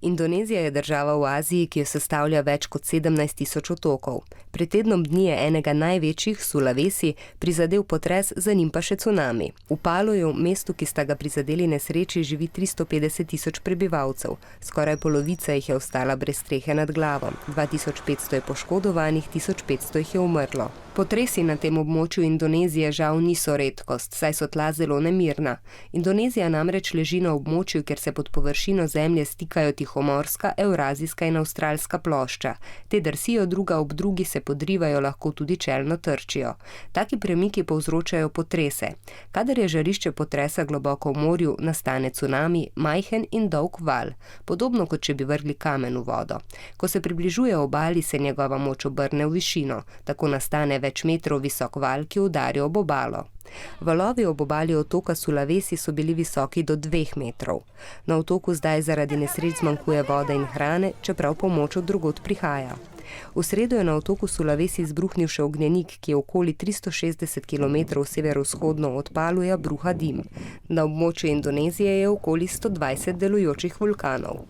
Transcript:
Indonezija je država v Aziji, ki jo sestavlja več kot 17.000 otokov. Pred tednom dni je enega največjih, Sulawesi, prizadel potres, za njim pa še cunami. V Paloju, mestu, ki sta ga prizadeli nesreči, živi 350.000 prebivalcev. Skoraj polovica jih je ostala brez strehe nad glavo. 2.500 je poškodovanih, 1.500 jih je umrlo. Potresi na tem območju Indonezije žal niso redkost, saj so tla zelo nemirna. Indonezija namreč leži na območju, kjer se pod površino zemlje stikajo tihomorska, evrazijska in avstralska plošča. Te drsijo druga ob drugi, se podrivajo, lahko tudi čelno trčijo. Taki premiki povzročajo potrese. Kadar je žarišče potresa globoko v morju, nastane cunami, majhen in dolg val, podobno kot če bi vrgli kamen v vodo. Ko se približuje obali, se njegova moč obrne v višino, tako nastane več metrov visok val, ki udari ob obalo. Valovi ob obali otoka Sulawesi so bili visoki do 2 metrov. Na otoku zdaj zaradi nesreč zmanjkuje vode in hrane, čeprav pomoč od drugod prihaja. V sredo je na otoku Sulawesi izbruhnil še ognjenik, ki je okoli 360 km severovzhodno od Paluja bruha dim. Na območju Indonezije je okoli 120 delujočih vulkanov.